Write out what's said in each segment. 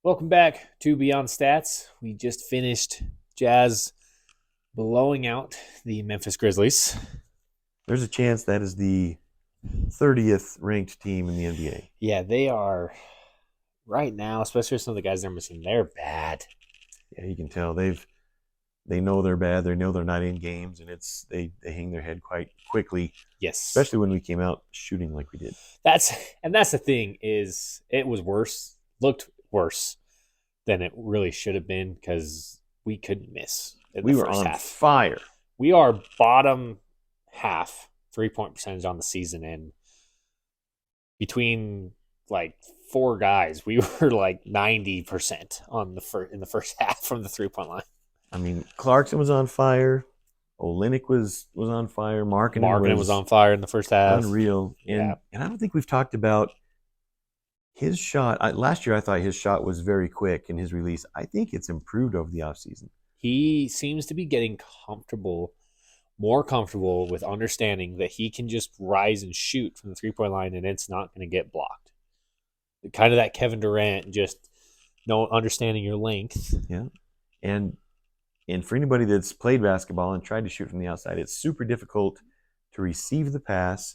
Welcome back to Beyond Stats. We just finished Jazz blowing out the Memphis Grizzlies. There's a chance that is the 30th ranked team in the NBA. Yeah, they are right now, especially some of the guys they're missing. They're bad. Yeah, you can tell they know they're bad. They know they're not in games, and they hang their head quite quickly, Yes, especially when we came out shooting like we did. that's the thing is it was worse, looked worse than it really should have been because we couldn't miss in the We were first on half. fire. We are bottom half 3-point percentage on the season, and between like four guys, we were like 90% on in the first half from the 3-point line. I mean, Clarkson was on fire. Olynyk was on fire. Markkinen Markkinen was was on fire in the first half. unreal. Yeah. And I don't think we've talked about his shot. Last year, I thought his shot was very quick in his release. I think it's improved over the offseason. He seems to be getting more comfortable with understanding that he can just rise and shoot from the 3-point line and it's not going to get blocked. Kind of that Kevin Durant, just no understanding your length. Yeah. And for anybody that's played basketball and tried to shoot from the outside, it's super difficult to receive the pass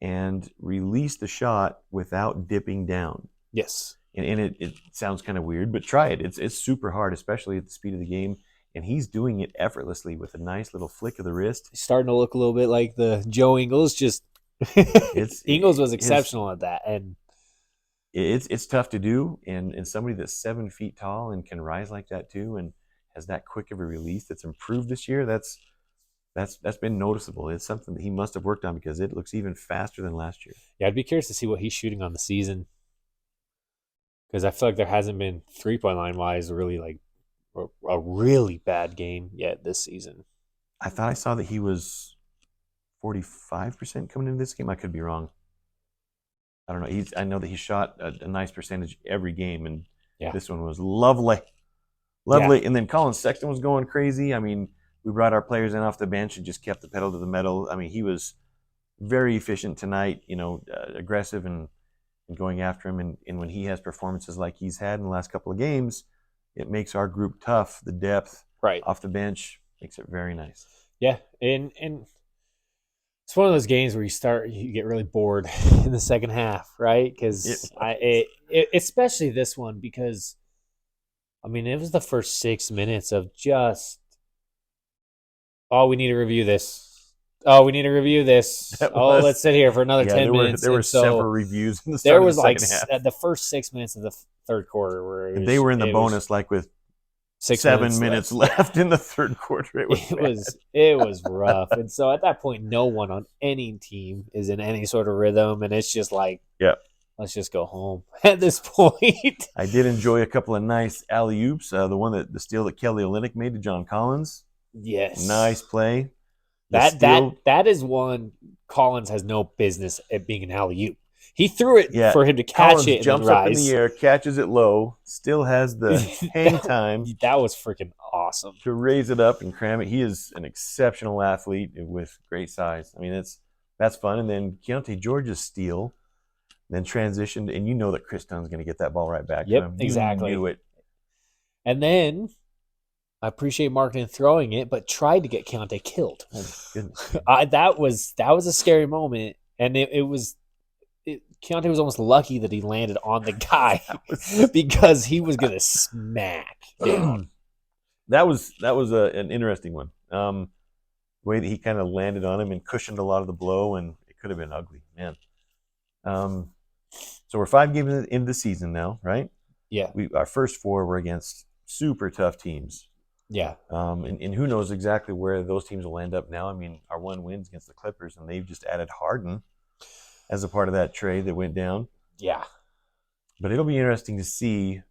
and release the shot without dipping down. Yes. And it sounds kind of weird, but try it. It's super hard, especially at the speed of the game. And he's doing it effortlessly with a nice little flick of the wrist. He's starting to look a little bit like the Joe Ingles. Just Ingles was exceptional at that, and it's tough to do. And somebody that's 7 feet tall and can rise like that too, and has that quick of a release that's improved this year. That's been noticeable. It's something that he must have worked on because it looks even faster than last year. yeah, I'd be curious to see what he's shooting on the season because I feel like there hasn't been 3-point line wise really like a really bad game yet this season. I thought I saw that he was 45% coming into this game. I could be wrong. I don't know. I know that he shot a nice percentage every game, and Yeah. this one was lovely. Yeah. And then Colin Sexton was going crazy. I mean, we brought our players in off the bench and just kept the pedal to the metal. I mean, he was very efficient tonight, aggressive and going after him. And when he has performances like he's had in the last couple of games, it makes our group tough. The depth Right. off the bench makes it very nice. Yeah, and it's one of those games where you get really bored in the second half, right? Because especially this one because I mean it was the first 6 minutes of just we need to review this. Oh, we need to review this. Let's sit here for another 10 minutes. There were several reviews in the start of the second half. The first 6 minutes of the third quarter where they were in the bonus like with 7 minutes left in the third quarter. It was rough. And so at that point, no one on any team is in any sort of rhythm. And it's just like, let's just go home at this point. I did enjoy a couple of nice alley-oops. The steal that Kelly Olynyk made to John Collins. Yes. Nice play. That is one Collins has no business at being an alley-oop. He threw it for him to catch Collins it and jumps then up in the air, catches it low, still has the hang time. That was freaking awesome. To raise it up and cram it. He is an exceptional athlete with great size. I mean, that's fun. And then Keontae George's steal, then transitioned, and you know that Chris Dunn's going to get that ball right back to him. Exactly. You knew it. And then I appreciate Markkinen throwing it, but tried to get Keontae killed. Oh, my goodness. That was a scary moment, and Keontae was almost lucky that he landed on the guy because he was gonna smack down. That was an interesting one. The way that he kind of landed on him and cushioned a lot of the blow, and it could have been ugly, man. So we're 5 games into the season now, right? Yeah. Our first 4 were against super tough teams. Yeah. And who knows exactly where those teams will end up now. I mean, our one win's against the Clippers, and they've just added Harden as a part of that trade that went down. Yeah. But it'll be interesting to see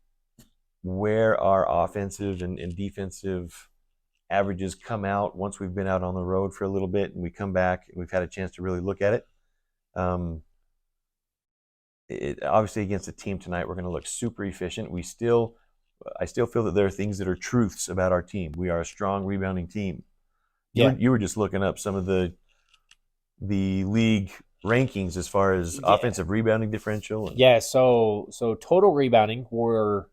where our offensive and defensive averages come out once we've been out on the road for a little bit and we come back and we've had a chance to really look at it. Obviously, against a team tonight, we're going to look super efficient. I still feel that there are things that are truths about our team. We are a strong rebounding team. You were just looking up some of the league rankings as far as offensive rebounding differential. So total rebounding, we're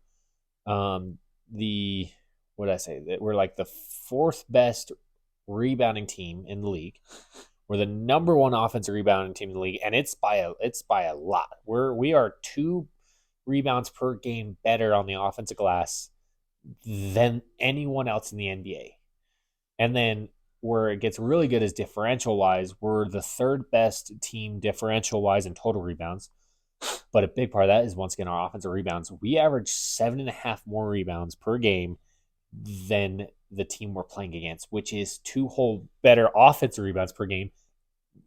The what did I say? That we're like the fourth best rebounding team in the league. We're the number one offensive rebounding team in the league, and it's by a lot. We are 2 rebounds per game better on the offensive glass than anyone else in the NBA. And then where it gets really good is differential wise. We're the third best team differential wise in total rebounds. But a big part of that is, once again, our offensive rebounds. We average 7.5 more rebounds per game than the team we're playing against, which is 2 whole better offensive rebounds per game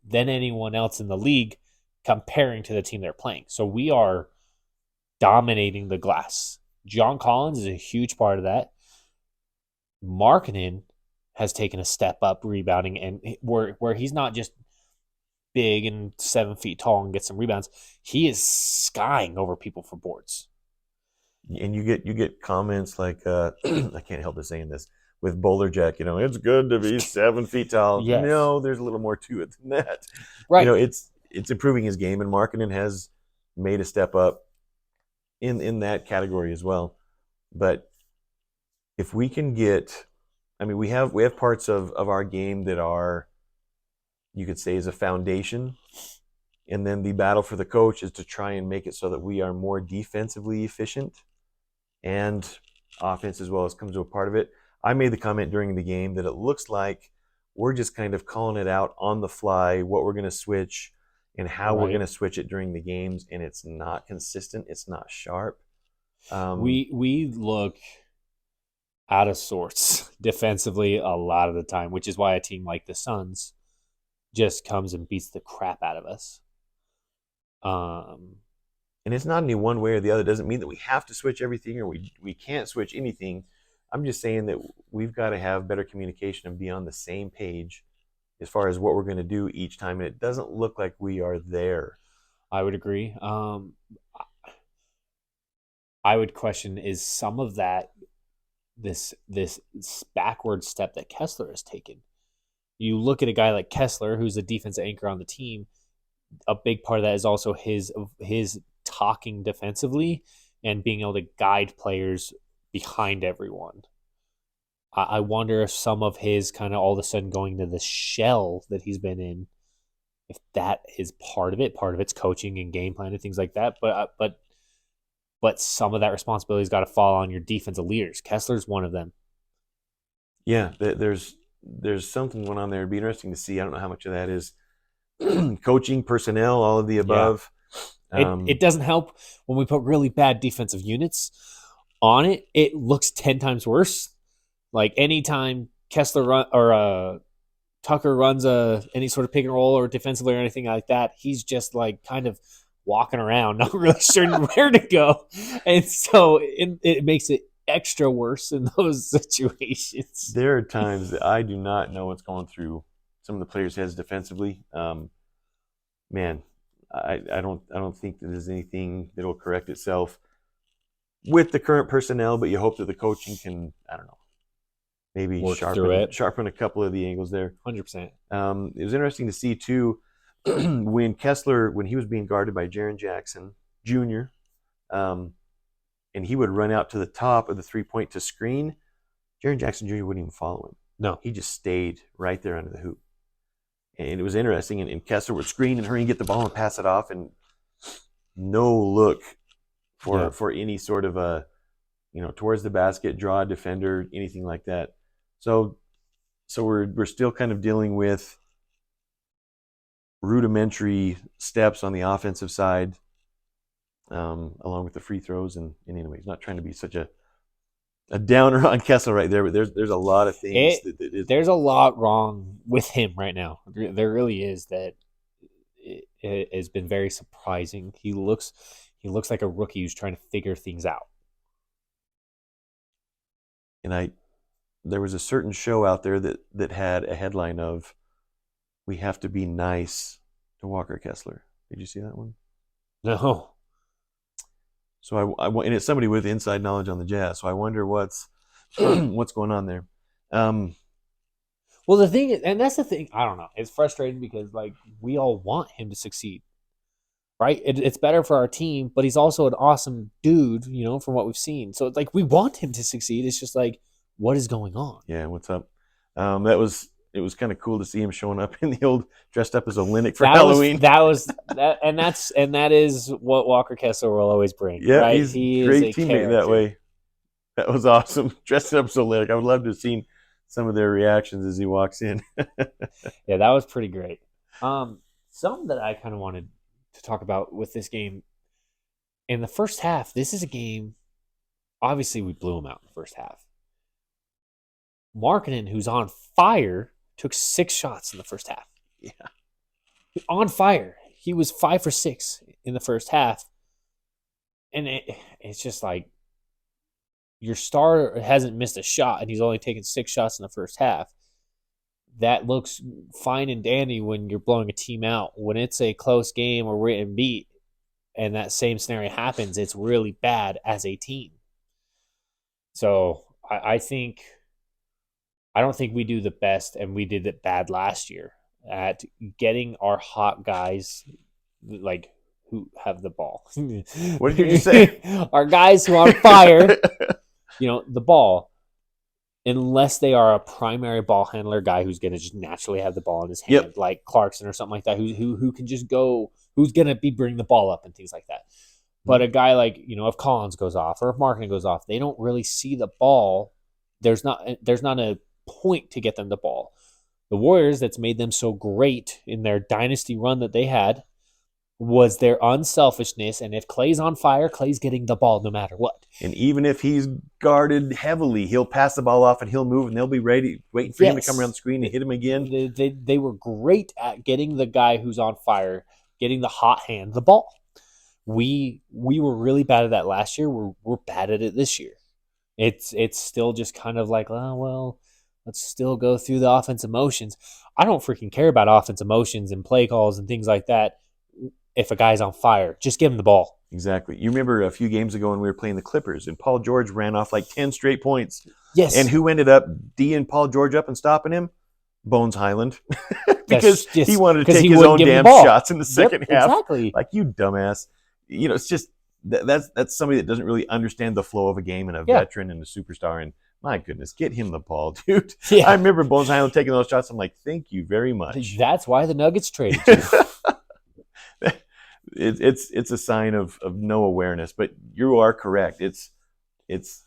than anyone else in the league comparing to the team they're playing. So we are dominating the glass. John Collins is a huge part of that. Markkanen has taken a step up rebounding, and where he's not just big and 7 feet tall and gets some rebounds, he is skying over people for boards. And you get comments like I can't help but saying this with Boulder Jack. It's good to be 7 feet tall. Yes. No, there's a little more to it than that. Right. It's improving his game, and Markkanen has made a step up in that category as well. But if we can get, we have parts of our game that are, you could say, is a foundation, and then the battle for the coach is to try and make it so that we are more defensively efficient, and offense as well as comes to a part of it. I made the comment during the game that it looks like we're just kind of calling it out on the fly, what we're going to switch and how we're going to switch it during the games, and it's not consistent. It's not sharp. We look out of sorts defensively a lot of the time, which is why a team like the Suns just comes and beats the crap out of us. And it's not any one way or the other. It doesn't mean that we have to switch everything or we can't switch anything. I'm just saying that we've got to have better communication and be on the same page as far as what we're going to do each time. And it doesn't look like we are there. I would agree. I would question, is some of that this backward step that Kessler has taken. You look at a guy like Kessler, who's a defensive anchor on the team. A big part of that is also his talking defensively and being able to guide players behind everyone. I wonder if some of his kind of all of a sudden going to the shell that he's been in, if that is part of it. Part of it's coaching and game plan and things like that. But some of that responsibility's got to fall on your defensive leaders. Kessler's one of them. Yeah, there's something going on there. It'd be interesting to see. I don't know how much of that is coaching, personnel, all of the above. Yeah. It doesn't help when we put really bad defensive units on it. It looks 10 times worse. Like anytime Kessler Tucker runs any sort of pick and roll or defensively or anything like that, he's just like kind of walking around, not really sure where to go. And so it makes it extra worse in those situations. There are times that I do not know what's going through some of the players' heads defensively. Man, I don't think that there's anything that'll correct itself with the current personnel, but you hope that the coaching can, I don't know, maybe sharpen a couple of the angles there. 100%. It was interesting to see too when he was being guarded by Jaren Jackson Jr., and he would run out to the top of the 3-point to screen. Jaren Jackson Jr. wouldn't even follow him. No, he just stayed right there under the hoop. And it was interesting. And Kessler would screen and hurry and get the ball and pass it off, and no look for any sort of a, towards the basket, draw a defender, anything like that. So we're still kind of dealing with rudimentary steps on the offensive side, along with the free throws. And anyways, not trying to be such a downer on Kessler right there, but there's a lot of things. There's a lot wrong with him right now. There really is. That it has been very surprising. He looks like a rookie who's trying to figure things out. And there was a certain show out there that had a headline of, "We have to be nice to Walker Kessler." Did you see that one? No. So and it's somebody with inside knowledge on the Jazz. So I wonder what's going on there. Well, the thing is, and that's the thing, I don't know. It's frustrating because like we all want him to succeed. right? It's better for our team, but he's also an awesome dude, from what we've seen. So it's like we want him to succeed. It's just like, what is going on? Yeah, what's up? It was kind of cool to see him showing up in the old dressed up as a Linux for Halloween. That is what Walker Kessler will always bring. Yeah, right? he's He a great is a teammate character. that way. That was awesome. Dressed up so Linux. I would love to have seen some of their reactions as he walks in. Yeah, that was pretty great. Something that I kind of wanted to talk about with this game in the first half. This is a game. Obviously, we blew him out in the first half. Markkanen, who's on fire, took 6 shots in the first half. Yeah. On fire. He was 5 for 6 in the first half. And it's just like your star hasn't missed a shot, and he's only taken 6 shots in the first half. That looks fine and dandy when you're blowing a team out. When it's a close game or we're getting beat and that same scenario happens, it's really bad as a team. So I don't think we do the best, and we did it bad last year at getting our hot guys, like, who have the ball. What did you say? Our guys who are on fire, the ball, unless they are a primary ball handler guy who's going to just naturally have the ball in his hand, like Clarkson or something like that, who can just go, who's going to be bringing the ball up and things like that. But a guy like, if Collins goes off or if Markkanen goes off, they don't really see the ball. There's not a point to get them the ball. The Warriors, that's made them so great in their dynasty run that they had, was their unselfishness. And if Clay's on fire, Clay's getting the ball no matter what. And even if he's guarded heavily, he'll pass the ball off and he'll move, and they'll be ready, waiting for him to come around the screen and hit him again. They were great at getting the guy who's on fire, getting the hot hand the ball. We were really bad at that last year. We're bad at it this year. It's still just kind of like, oh, well, let's still go through the offensive motions. I don't freaking care about offensive motions and play calls and things like that. If a guy's on fire, just give him the ball. Exactly. You remember a few games ago when we were playing the Clippers, and Paul George ran off like 10 straight points. Yes. And who ended up D'ing Paul George up and stopping him? Bones Highland. Because he wanted to take his own damn shots in the second half. Exactly. Like, you dumbass. It's just that's somebody that doesn't really understand the flow of a game, and a veteran and a superstar. And my goodness, get him the ball, dude. Yeah. I remember Bones Highland taking those shots. I'm like, thank you very much. That's why the Nuggets traded you. It's a sign of no awareness, but you are correct. It's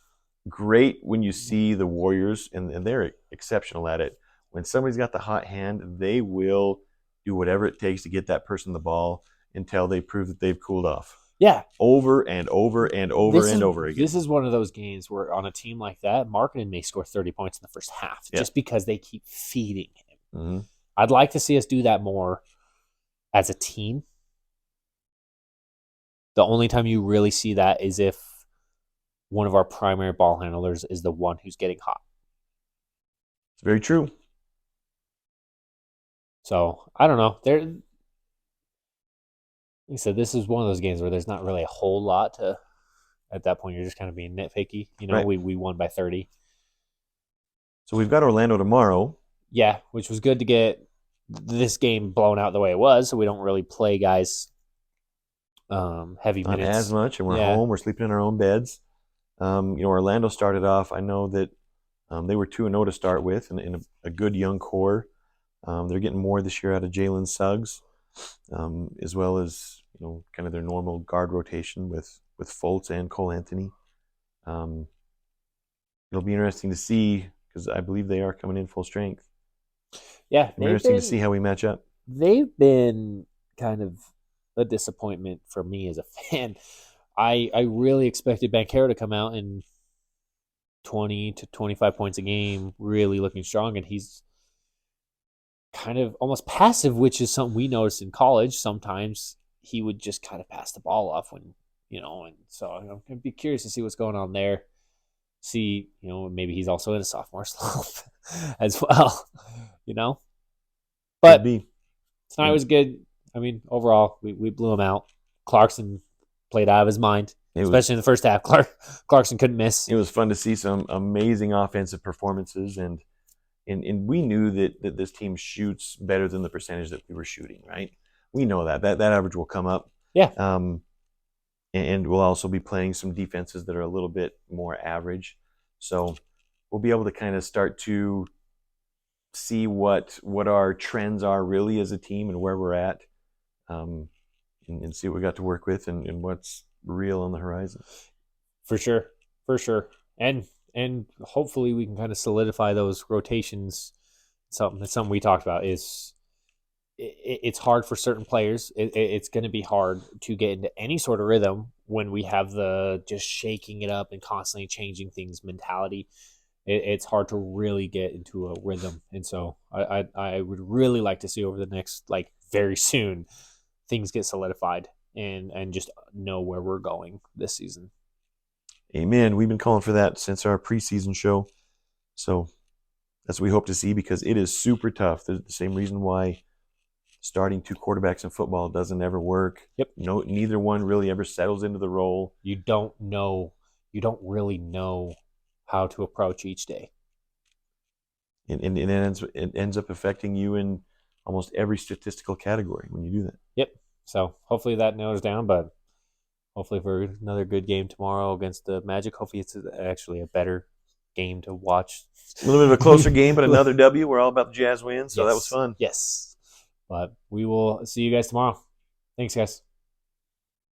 great when you see the Warriors, and they're exceptional at it. When somebody's got the hot hand, they will do whatever it takes to get that person the ball until they prove that they've cooled off. Yeah. Over and over and over and over again. This is one of those games where on a team like that, Markkanen may score 30 points in the first half just because they keep feeding him. Mm-hmm. I'd like to see us do that more as a team. The only time you really see that is if one of our primary ball handlers is the one who's getting hot. It's very true. So, I don't know. Like I said, this is one of those games where there's not really a whole lot to. At that point, you're just kind of being nitpicky. Right. We won by 30. So we've got Orlando tomorrow. Yeah, which was good to get this game blown out the way it was, so we don't really play guys heavy minutes. Not as much, and we're home. We're sleeping in our own beds. Orlando started off. I know that they were 2-0 to start with, and in a good young core. They're getting more this year out of Jalen Suggs, as well as kind of their normal guard rotation with Fultz and Cole Anthony. It'll be interesting to see, because I believe they are coming in full strength. Yeah, interesting to see how we match up. They've been kind of a disappointment for me as a fan. I really expected Banchero to come out in 20 to 25 points a game, really looking strong, and he's kind of almost passive, which is something we noticed in college. Sometimes he would just kind of pass the ball off when, and so I'm going to be curious to see what's going on there. See, maybe he's also in a sophomore slump as well, But tonight was good. I mean, overall, we blew him out. Clarkson played out of his mind, especially in the first half. Clarkson couldn't miss. It was fun to see some amazing offensive performances, and we knew that this team shoots better than the percentage that we were shooting, right? We know that average will come up. Yeah. And we'll also be playing some defenses that are a little bit more average. So we'll be able to kind of start to see what our trends are really as a team and where we're at, and see what we got to work with and what's real on the horizon. For sure. For sure. And hopefully we can kind of solidify those rotations. Something we talked about is it's hard for certain players. It's going to be hard to get into any sort of rhythm when we have the just shaking it up and constantly changing things mentality. It's hard to really get into a rhythm, and so I would really like to see over the next like very soon things get solidified and just know where we're going this season. Amen. We've been calling for that since our preseason show. So that's what we hope to see, because it is super tough. There's the same reason why starting two quarterbacks in football doesn't ever work. Yep. No, neither one really ever settles into the role. You don't really know how to approach each day. And it ends up affecting you in almost every statistical category when you do that. Yep. So hopefully that narrows down, but hopefully for another good game tomorrow against the Magic. Hopefully it's actually a better game to watch. A little bit of a closer game, but another W. We're all about the Jazz win, so yes. that was fun. Yes. But we will see you guys tomorrow. Thanks, guys.